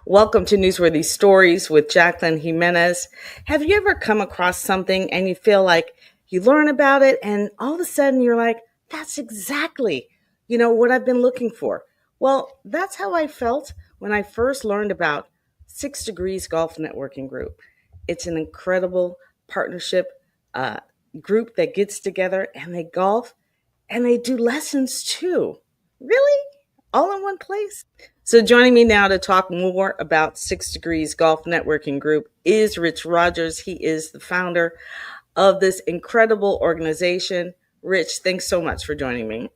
Welcome to Newsworthy Stories with Jacqueline Jimenez. Have you ever come across something and you feel like you learn about it and all of a sudden you're like, that's exactly, what I've been looking for? Well, that's how I felt when I first learned about 6 Degrees Golf Networking Group. It's an incredible partnership uh, group that gets together and they golf and they do lessons too. Really? All in one place? So, joining me now to talk more about 6 Degrees Golf Networking Group is Rich Rogers. He is the founder of this incredible organization. Rich, thanks so much for joining me.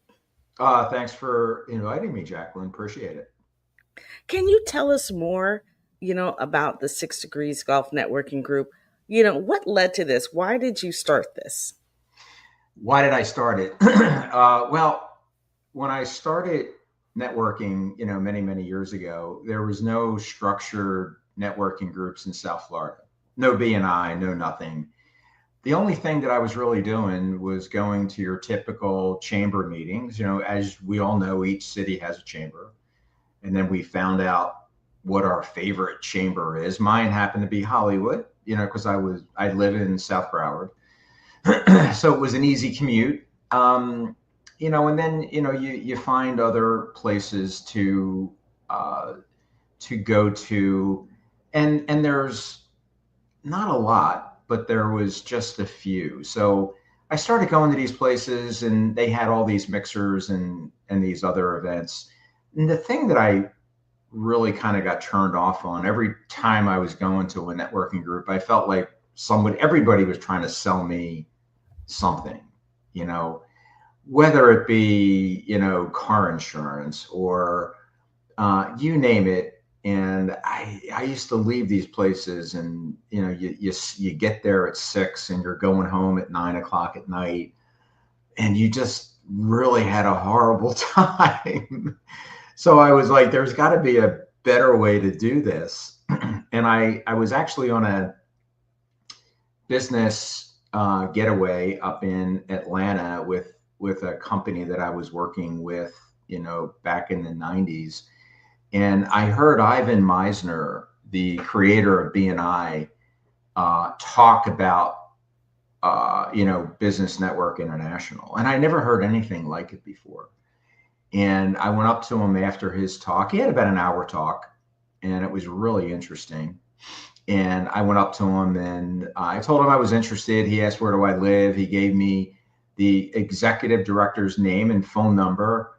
Thanks for inviting me, Jacqueline. Appreciate it. Can you tell us more, about the 6 Degrees Golf Networking Group? What led to this? Why did you start this? Why did I start it? Well, when I started networking, many, many years ago, there was no structured networking groups in South Florida. No BNI, no nothing. The only thing that I was really doing was going to your typical chamber meetings. As we all know, each city has a chamber. And then we found out what our favorite chamber is. Mine happened to be Hollywood, because I live in South Broward. So it was an easy commute. And then you find other places uh, to go to, and there's not a lot, but there was just a few. So I started going to these places, and they had all these mixers and these other events. And the thing that I really kind of got turned off on every time I was going to a networking group, I felt like everybody was trying to sell me something, you know, whether it be, car insurance or you name it. And I used to leave these places, and, you get there at 6 and you're going home at 9 o'clock at night, and you just really had a horrible time. So I was like, there's got to be a better way to do this. And I was actually on a business getaway up in Atlanta with a company that I was working with, back in the 90s. And I heard Ivan Meisner, the creator of BNI, talk about Business Network International, and I never heard anything like it before. And I went up to him after his talk. He had about an hour talk, and it was really interesting. And I went up to him and I told him I was interested. He asked, where do I live? He gave me the executive director's name and phone number.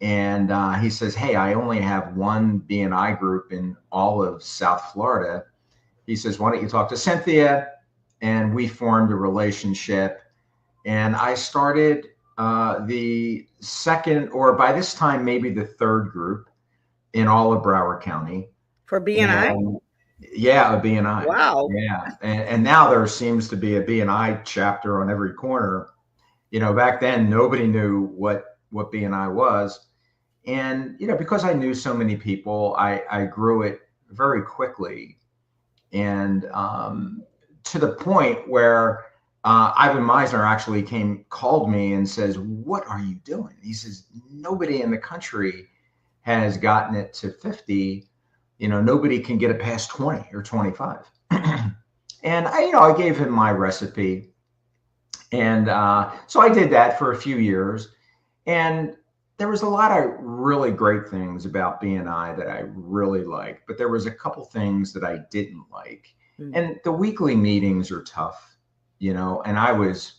And he says, hey, I only have one BNI group in all of South Florida. He says, why don't you talk to Cynthia? And we formed a relationship. And I started the second, or by this time, maybe the third group in all of Broward County. For BNI? And yeah, a BNI. Wow. Yeah. And now there seems to be a BNI chapter on every corner. Back then, nobody knew what BNI was. And, because I knew so many people, I grew it very quickly. And to the point where Ivan Meisner actually called me and says, what are you doing? He says, nobody in the country has gotten it to 50. Nobody can get it past 20 or 25. And I gave him my recipe. And so I did that for a few years. And there was a lot of really great things about BNI that I really liked, but there was a couple things that I didn't like. Mm. And the weekly meetings are tough, and I was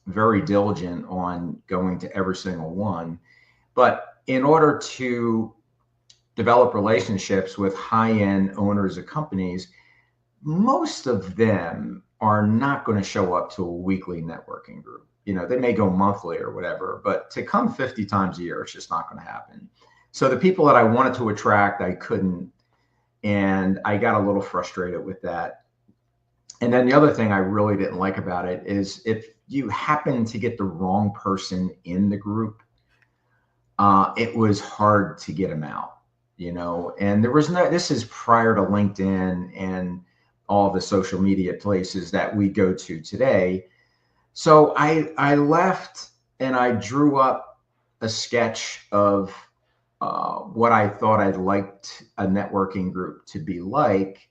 very diligent on going to every single one. But in order to develop relationships with high-end owners of companies, most of them are not going to show up to a weekly networking group. They may go monthly or whatever, but to come 50 times a year, it's just not going to happen. So the people that I wanted to attract, I couldn't. And I got a little frustrated with that. And then the other thing I really didn't like about it is if you happen to get the wrong person in the group, it was hard to get them out, and there was this is prior to LinkedIn and all the social media places that we go to today. So I left and I drew up a sketch of what I thought I'd liked a networking group to be like,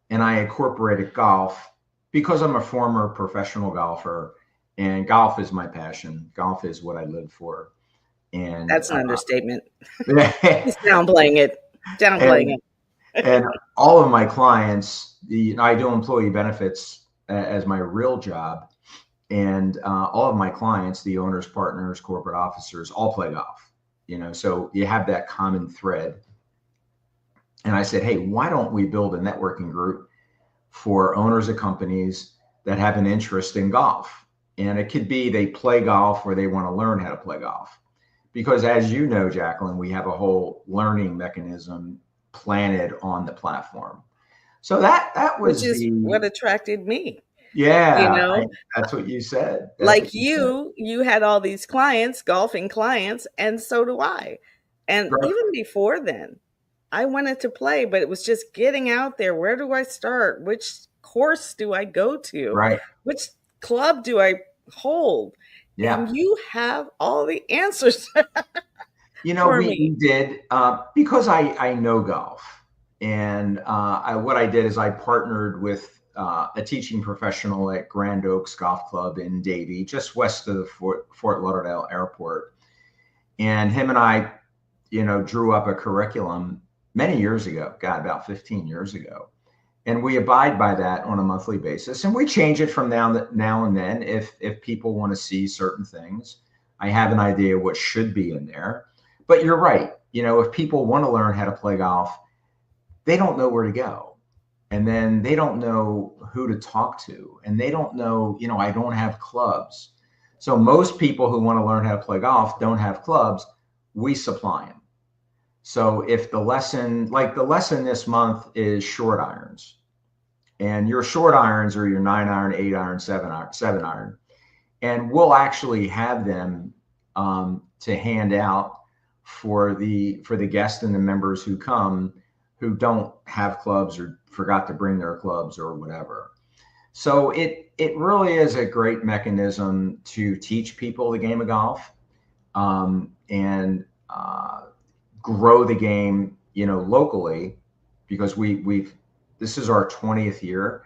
and I incorporated golf because I'm a former professional golfer, and golf is my passion. Golf is what I live for, and That's an understatement. and He's downplaying it. Downplaying and it. all of my clients, I do employee benefits as my real job, and all of my clients, the owners, partners, corporate officers, all play golf. So you have that common thread. And I said, hey, why don't we build a networking group for owners of companies that have an interest in golf? And it could be they play golf or they want to learn how to play golf. Because as you know, Jacqueline, we have a whole learning mechanism planted on the platform. So that Which was is what the attracted me. You yeah, know, that's what you said. That's like what you said. you had all these clients, golfing clients, and so do I. And Right. even before then, I wanted to play, but it was just getting out there. Where do I start? Which course do I go to? Right. Which club do I hold? Yeah. And you have all the answers for We me. did because I know golf, and what I did is I partnered with a teaching professional at Grand Oaks Golf Club in Davie, just west of the Fort Lauderdale Airport, and him and I, drew up a curriculum many years ago. God, about 15 years ago, and we abide by that on a monthly basis, and we change it from now and then if people want to see certain things. I have an idea what should be in there, but you're right. If people want to learn how to play golf, they don't know where to go, and then they don't know who to talk to, and they don't know. I don't have clubs, so most people who want to learn how to play golf don't have clubs. We supply them. So if the lesson this month is short irons, and your short irons are your 9 iron, 8 iron, 7 iron, and we'll actually have them to hand out for the guests and the members who come who don't have clubs or forgot to bring their clubs or whatever. So it really is a great mechanism to teach people the game of golf, and grow the game, locally, because we've this is our 20th year,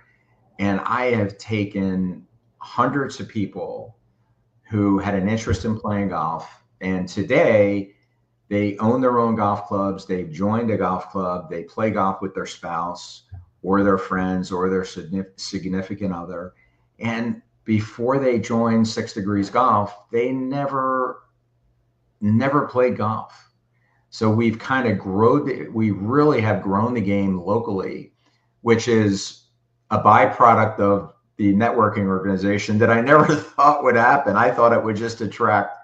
and I have taken hundreds of people who had an interest in playing golf, and today they own their own golf clubs. They've joined a golf club. They play golf with their spouse or their friends or their significant other. And before they joined Six Degrees Golf, they never played golf. So we've kind of we really have grown the game locally, which is a byproduct of the networking organization that I never thought would happen. I thought it would just attract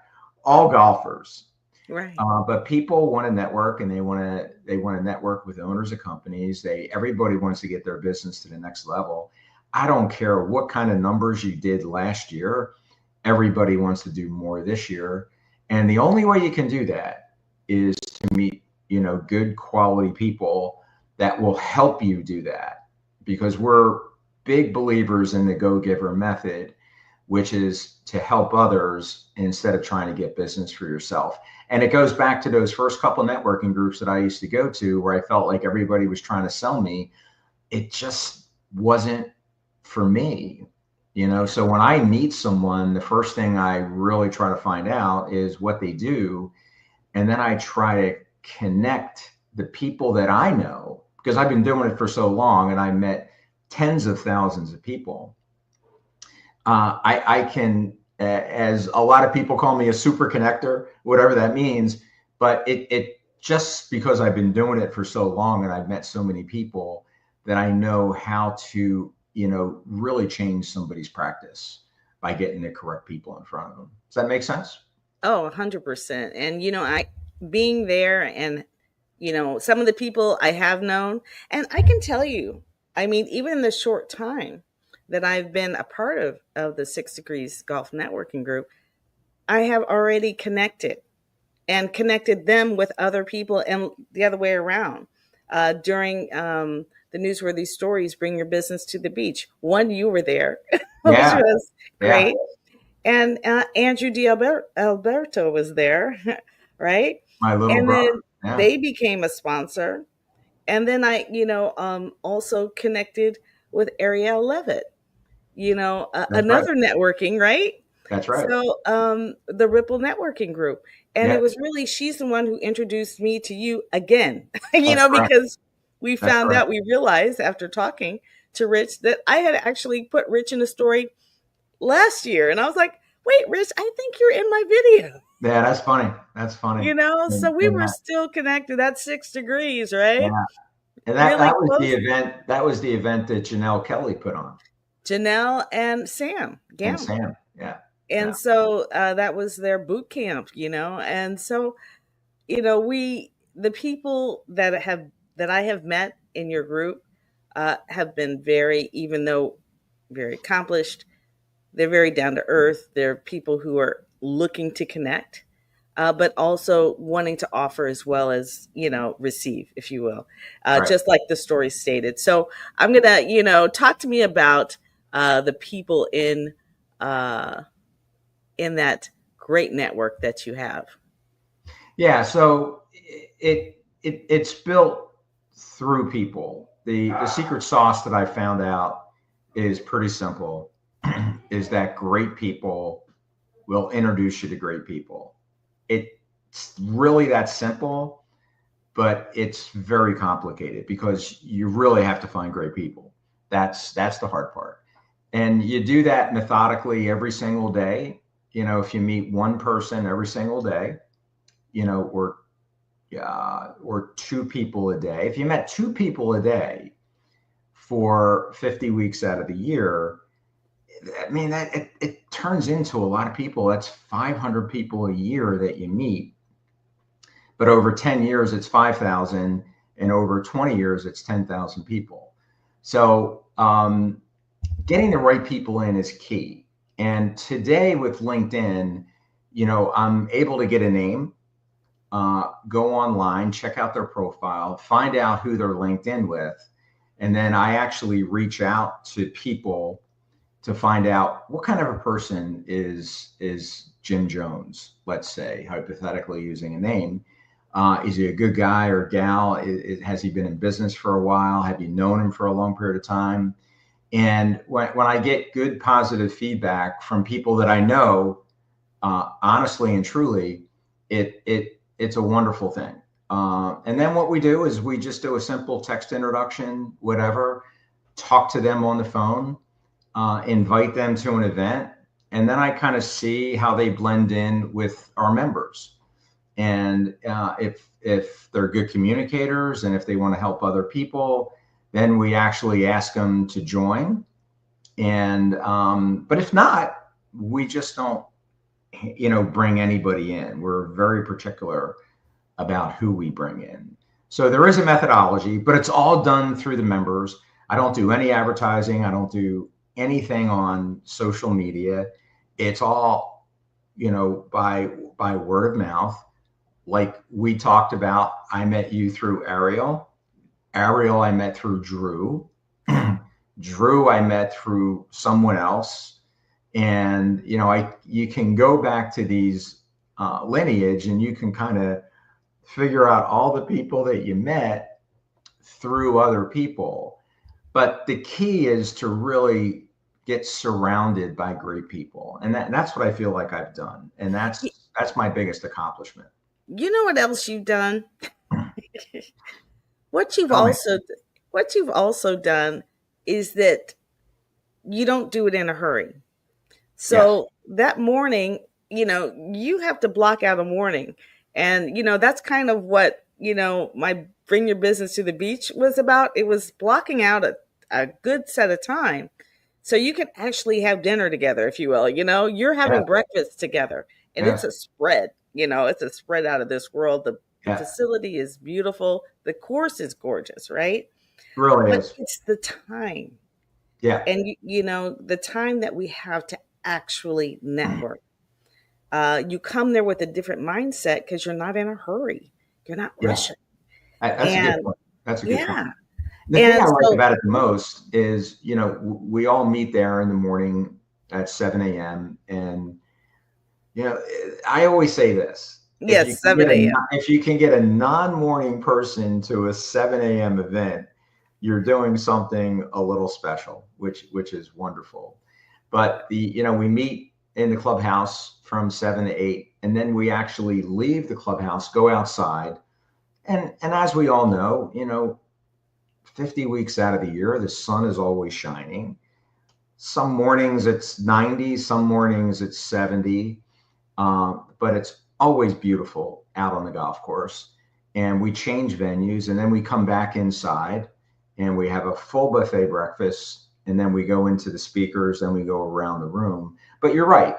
all golfers. Right. But people want to network, and they want to network with owners of companies. Everybody wants to get their business to the next level. I don't care what kind of numbers you did last year. Everybody wants to do more this year, and the only way you can do that is to meet good quality people that will help you do that, because we're big believers in the go giver method, which is to help others instead of trying to get business for yourself. And it goes back to those first couple networking groups that I used to go to, where I felt like everybody was trying to sell me. It just wasn't for me. So when I meet someone, the first thing I really try to find out is what they do, and then I try to connect the people that I know, because I've been doing it for so long and I met tens of thousands of people. I can, as a lot of people call me, a super connector, whatever that means. But it just because I've been doing it for so long and I've met so many people, that I know how to, really change somebody's practice by getting the correct people in front of them. Does that make sense? Oh, 100%. And I being there, and some of the people I have known, and I can tell you, I mean, even in the short time that I've been a part of the Six Degrees Golf Networking Group, I have already connected and connected them with other people, and the other way around. During the Newsworthy Stories, Bring Your Business to the Beach. One, you were there, which Yeah, was yeah. great. And Andrew Alberto was there, right? My little And then brother. Yeah, they became a sponsor. And then I, also connected with Ariel Levitt, that's right. another networking, right? That's right. So, the Ripple Networking Group. And it Yeah, was really, she's the one who introduced me to you again, that's correct. because we That's found correct. out, we realized after talking to Rich that I had actually put Rich in a story last year. And I was like, wait, Rich, I think you're in my video, Yeah, that's funny. That's funny. so we And were that, still connected. That's 6 degrees, right? yeah, and that Really was the close. event. That was the event that Janelle Kelly put on, Janelle and Sam and Gamble. Sam. Yeah, yeah, And so, that was their boot camp, and so, the people that I have met in your group, have been very, even though very accomplished, they're very down to earth. They're people who are looking to connect, but also wanting to offer as well as, receive, if you will, right. just like the story stated. So I'm gonna, talk to me about, the people uh, in that great network that you have. Yeah, so it's built through people. The secret sauce that I found out is pretty simple. Is that great people will introduce you to great people. It's really that simple, but it's very complicated because you really have to find great people. That's the hard part. And you do that methodically every single day. If you meet one person every single day, or two people a day. If you met two people a day for 50 weeks out of the year, I mean, it turns into a lot of people. That's 500 people a year that you meet. But over 10 years, it's 5,000. And over 20 years, it's 10,000 people. So getting the right people in is key. And today with LinkedIn, I'm able to get a name, go online, check out their profile, find out who they're linked in with. And then I actually reach out to people to find out what kind of a person is Jim Jones, let's say, hypothetically using a name. Is he a good guy or gal? Has he been in business for a while? Have you known him for a long period of time? And when I get good positive feedback from people that I know, honestly and truly, it's a wonderful thing. And then what we do is we just do a simple text introduction, whatever, talk to them on the phone, invite them to an event, and then I kind of see how they blend in with our members. And if they're good communicators and if they want to help other people, then we actually ask them to join. And but if not, we just don't bring anybody in. We're very particular about who we bring in. So there is a methodology, but it's all done through the members. I don't do any advertising. I don't do anything on social media. It's all, by word of mouth. Like we talked about, I met you through Ariel. Ariel, I met through Drew. Drew, I met through someone else. And, you can go back to these lineage and you can kind of figure out all the people that you met through other people. But the key is to really get surrounded by great people. And that's what I feel like I've done. And Y- that's my biggest accomplishment. You know what else you've done? What you've Tell me. also what you've also done is that you don't do it in a hurry. Yes. So that morning, you have to block out a morning. And, that's kind of what, my Bring Your Business to the Beach was about. It was blocking out a good set of time so you can actually have dinner together, if you will. You're Yeah. having breakfast together, and it's Yeah. a spread. It's a spread out of this world. The Yeah. facility is beautiful. The course is gorgeous, right? It really But is. it's the time. Yeah. And, the time that we have to actually network. You come there with a different mindset because you're not in a hurry. You're not Yeah. rushing. That's a good And point. That's a good point. yeah. The thing I And like so, about it the most is, we all meet there in the morning at 7 a.m. And, I always say this. Yes, 7 a.m. if you can get a non-morning person to a 7 a.m. event, you're doing something a little special, which is wonderful. But we meet in the clubhouse from 7 to 8, and then we actually leave the clubhouse, go outside, and as we all know, 50 weeks out of the year, the sun is always shining. Some mornings it's 90, some mornings it's 70, but it's always beautiful out on the golf course. And we change venues, and then we come back inside and we have a full buffet breakfast, and then we go into the speakers and we go around the room. But you're right,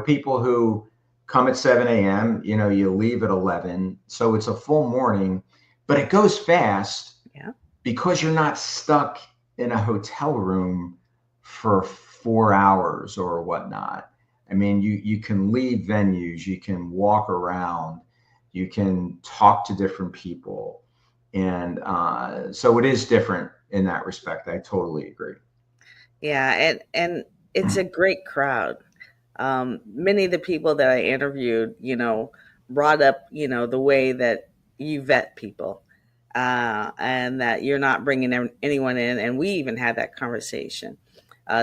people who come at 7 a.m., you leave at 11. So it's a full morning, but it goes fast. Yeah. Because you're not stuck in a hotel room for 4 hours or whatnot. I mean, you can leave venues, you can walk around, you can talk to different people. And so it is different in that respect. I totally agree. Yeah, and it's a great crowd. Many of the people that I interviewed, brought up, the way that you vet people, and that you're not bringing anyone in. And we even had that conversation.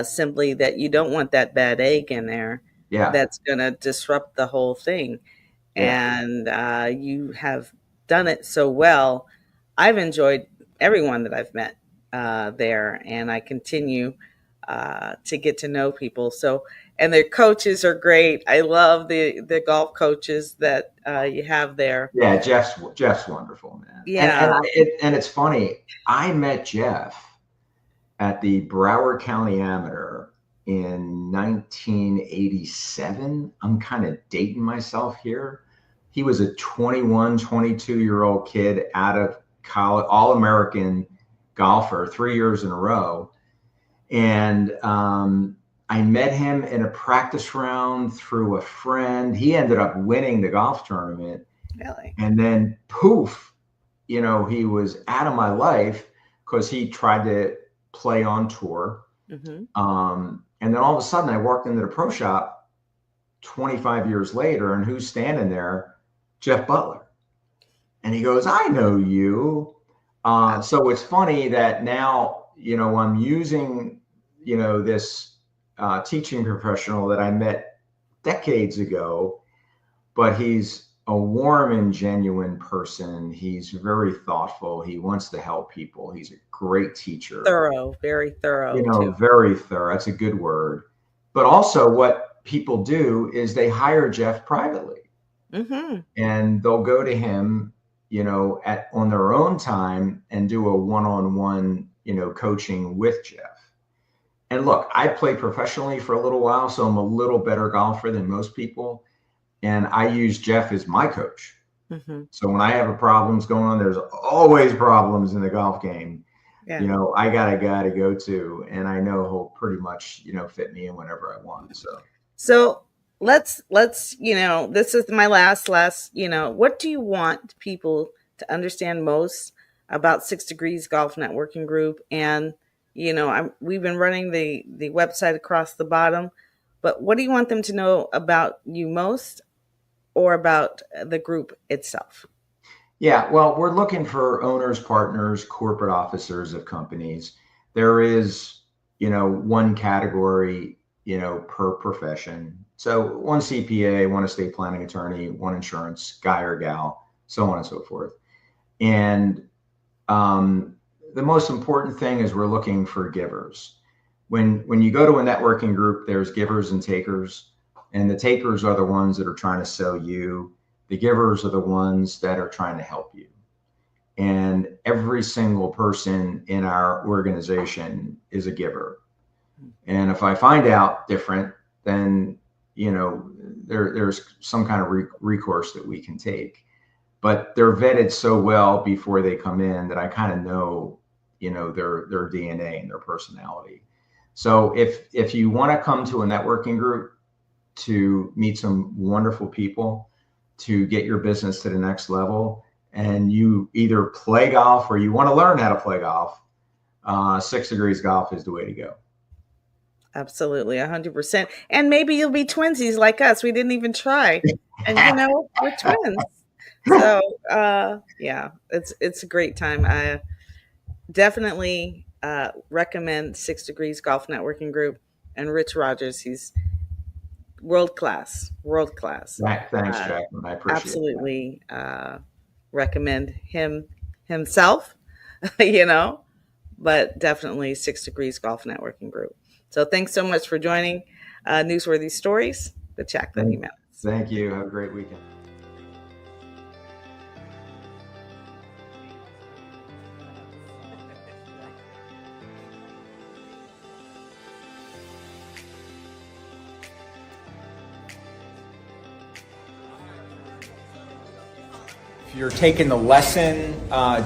Simply that you don't want that bad egg in there Yeah. that's going to disrupt the whole thing. Yeah. And you have done it so well. I've enjoyed everyone that I've met there, and I continue to get to know people. So, and their coaches are great. I love the golf coaches that you have there. Yeah. Jeff's wonderful, man. Yeah, And it's funny. I met Jeff at the Broward County Amateur in 1987. I'm kind of dating myself here. He was a 21, 22-year-old kid out of college, all American golfer, 3 years in a row. And I met him in a practice round through a friend. He ended up winning the golf tournament. really. And then poof, he was out of my life because he tried to play on tour. Hmm. And then all of a sudden I walked into the pro shop 25 years later, and who's standing there? Jeff Butler. And he goes, I know you. So it's funny that now, I'm using, this teaching professional that I met decades ago, but he's a warm and genuine person. He's very thoughtful. He wants to help people. He's a great teacher. Thorough, very thorough too. Very thorough. That's a good word. But also, what people do is they hire Jeff privately, Hmm. and they'll go to him, on their own time and do a one-on-one, coaching with Jeff. And look, I played professionally for a little while, so I'm a little better golfer than most people. And I use Jeff as my coach. Hmm. So when I have a problems going on, there's always problems in the golf game. Yeah. I got a guy to go to, and I know he'll pretty much, fit me in whenever I want. So let's this is my last what do you want people to understand most about 6 Degrees Golf Networking Group? And we've been running the website across the bottom, but what do you want them to know about you most, or about the group itself? Yeah, well, we're looking for owners, partners, corporate officers of companies. There is, one category, per profession. So one CPA, one estate planning attorney, one insurance guy or gal, so on and so forth. And the most important thing is we're looking for givers. When you go to a networking group, there's givers and takers, and the takers are the ones that are trying to sell you. The givers are the ones that are trying to help you. And every single person in our organization is a giver. And if I find out different, then, there's some kind of recourse that we can take. But they're vetted so well before they come in that I kind of know, their DNA and their personality. So if you want to come to a networking group to meet some wonderful people, to get your business to the next level, and you either play golf or you want to learn how to play golf, 6 Degrees Golf is the way to go. Absolutely, 100%. And maybe you'll be twinsies like us. We didn't even try. And we're twins. So, yeah, it's a great time. I definitely recommend 6 Degrees Golf Networking Group and Rich Rogers. He's world class, world class. Thanks, Jacqueline. I appreciate it. Absolutely recommend himself, you know, but definitely 6 Degrees Golf Networking Group. So thanks so much for joining Newsworthy Stories with Jacqueline Jimenez. Thank you. Have a great weekend. If you're taking the lesson,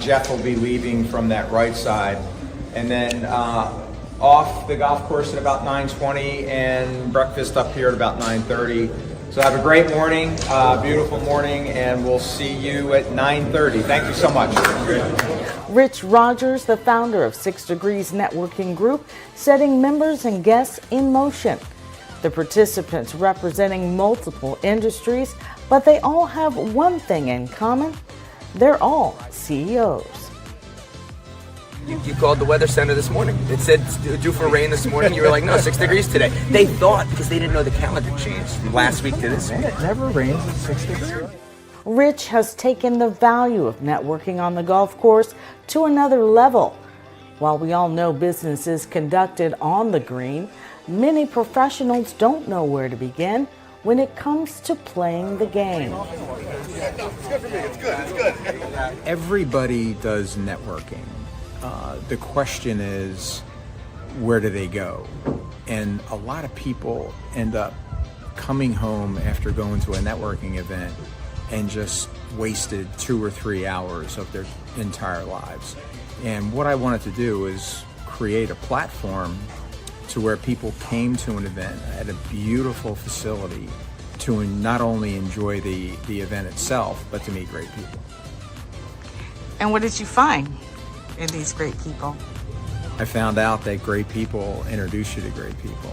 Jeff will be leaving from that right side, and then off the golf course at about 9:20 and breakfast up here at about 9:30. So have a great morning, beautiful morning, and we'll see you at 9:30. Thank you so much. Rich Rogers, the founder of 6 Degrees Networking Group, setting members and guests in motion. The participants representing multiple industries, but they all have one thing in common. They're all CEOs. You called the weather center this morning. It said due for rain this morning. You were like, no, 6 degrees today. They thought, because they didn't know the calendar changed last week to this week. It never rains at 6 degrees. Rich has taken the value of networking on the golf course to another level. While we all know business is conducted on the green, many professionals don't know where to begin when it comes to playing the game. Everybody does networking. The question is, where do they go? And a lot of people end up coming home after going to a networking event and just wasted 2 or 3 hours of their entire lives. And what I wanted to do is create a platform to where people came to an event at a beautiful facility to not only enjoy the event itself, but to meet great people. And what did you find in these great people? I found out that great people introduce you to great people.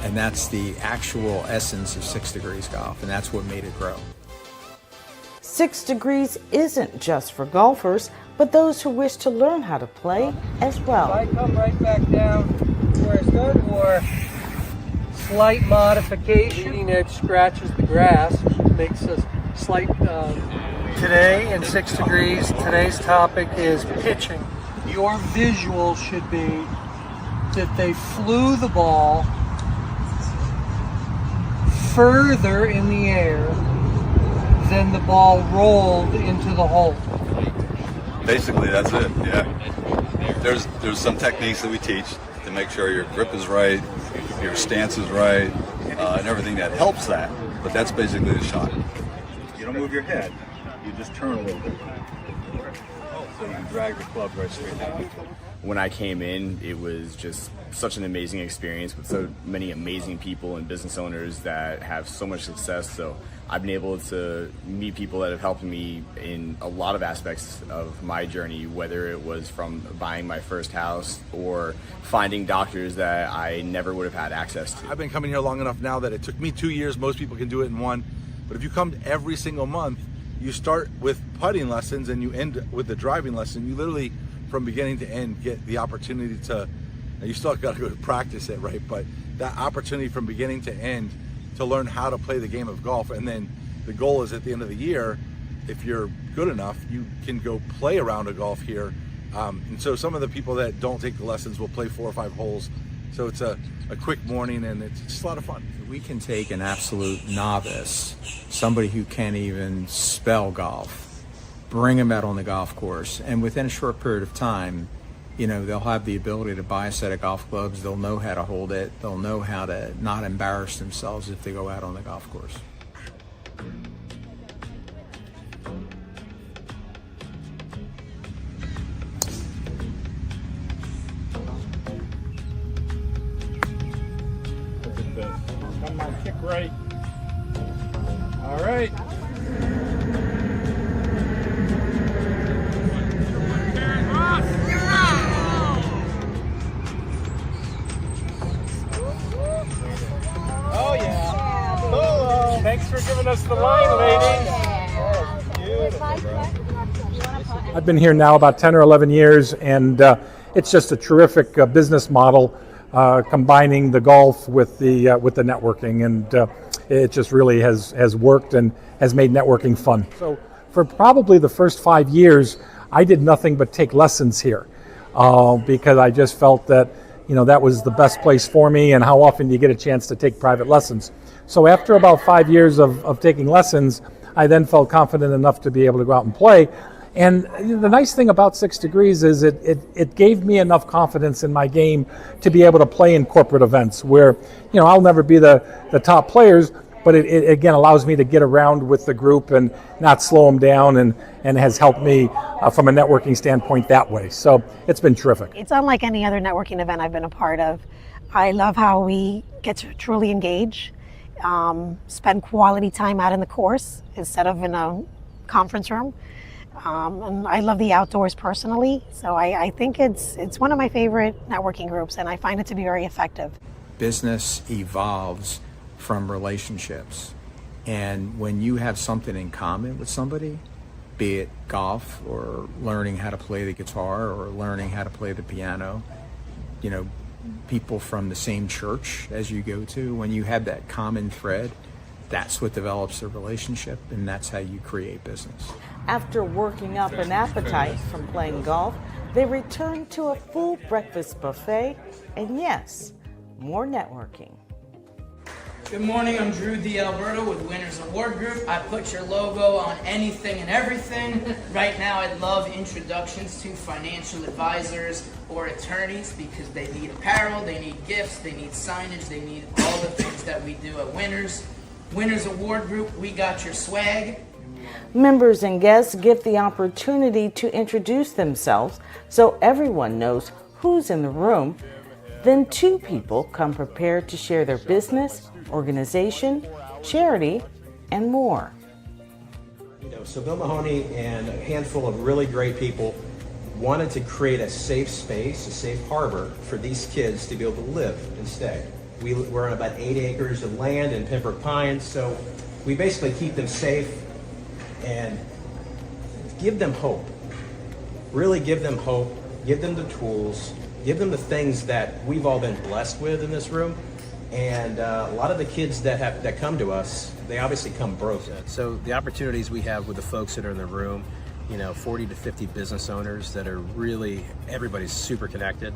And that's the actual essence of 6 Degrees Golf, and that's what made it grow. 6 Degrees isn't just for golfers, but those who wish to learn how to play as well. I come right back down where I started, or slight modification. Leading edge scratches the grass, which makes a slight... Today in 6 Degrees, today's topic is pitching. Your visual should be that they flew the ball further in the air than the ball rolled into the hole. Basically, that's it, yeah. There's some techniques that we teach to make sure your grip is right, your stance is right, and everything that helps that. But that's basically the shot. You don't move your head, you just turn a little bit. So you drag the club right straight down. When I came in, it was just such an amazing experience with so many amazing people and business owners that have so much success. So I've been able to meet people that have helped me in a lot of aspects of my journey, whether it was from buying my first house or finding doctors that I never would have had access to. I've been coming here long enough now that it took me 2 years. Most people can do it in 1. But if you come every single month, you start with putting lessons and you end with the driving lesson. You literally, from beginning to end, get the opportunity to, now you still got to go to practice it, right? But that opportunity from beginning to end to learn how to play the game of golf. And then the goal is at the end of the year, if you're good enough, you can go play a round of golf here. And so some of the people that don't take the lessons will play 4 or 5 holes. So it's a quick morning and it's just a lot of fun. We can take an absolute novice, somebody who can't even spell golf, bring them out on the golf course, and within a short period of time, they'll have the ability to buy a set of golf clubs, they'll know how to hold it, they'll know how to not embarrass themselves if they go out on the golf course. Come on, kick right. All right. giving us the line, ladies. I've been here now about 10 or 11 years, and it's just a terrific business model, combining the golf with the networking, and it just really has worked and has made networking fun. So for probably the first 5 years, I did nothing but take lessons here, because I just felt that that was the best place for me, and how often do you get a chance to take private lessons. So after about 5 years of taking lessons, I then felt confident enough to be able to go out and play. And the nice thing about 6 Degrees is it gave me enough confidence in my game to be able to play in corporate events where, I'll never be the top players, but it again allows me to get around with the group and not slow them down, and has helped me from a networking standpoint that way. So it's been terrific. It's unlike any other networking event I've been a part of. I love how we get to truly engage, spend quality time out in the course instead of in a conference room. And I love the outdoors personally, so I think it's one of my favorite networking groups, and I find it to be very effective. Business evolves from relationships, and when you have something in common with somebody, be it golf or learning how to play the guitar or learning how to play the piano, people from the same church as you go to, when you have that common thread, that's what develops a relationship, and that's how you create business. After working up an appetite from playing golf, they returned to a full breakfast buffet, and yes, more networking. Good morning, I'm Drew D. Alberto with Winners Award Group. I put your logo on anything and everything. Right now I'd love introductions to financial advisors or attorneys, because they need apparel, they need gifts, they need signage, they need all the things that we do at Winners. Winners Award Group, we got your swag. Members and guests get the opportunity to introduce themselves so everyone knows who's in the room. Then 2 people come prepared to share their business, organization, charity, and more. So Bill Mahoney and a handful of really great people wanted to create a safe space, a safe harbor for these kids to be able to live and stay. We're on about 8 acres of land in Pembroke Pines, so we basically keep them safe and give them hope. Really give them hope, give them the tools, give them the things that we've all been blessed with in this room. And a lot of the kids that come to us, they obviously come broken. So the opportunities we have with the folks that are in the room, 40 to 50 business owners that are really, everybody's super connected.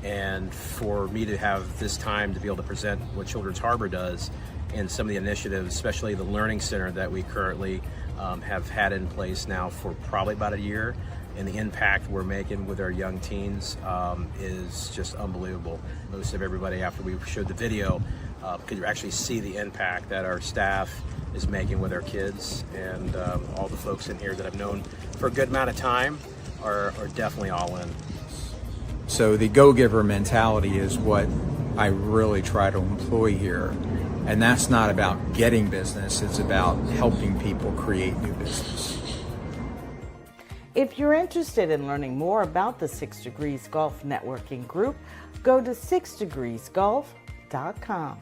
And for me to have this time to be able to present what Children's Harbor does and some of the initiatives, especially the Learning Center that we currently have had in place now for probably about a year, and the impact we're making with our young teens is just unbelievable. Most of everybody, after we showed the video, could actually see the impact that our staff is making with our kids, and all the folks in here that I've known for a good amount of time are definitely all in. So the go-giver mentality is what I really try to employ here. And that's not about getting business, it's about helping people create new business. If you're interested in learning more about the 6 Degrees Golf Networking Group, go to 6degreesgolf.com.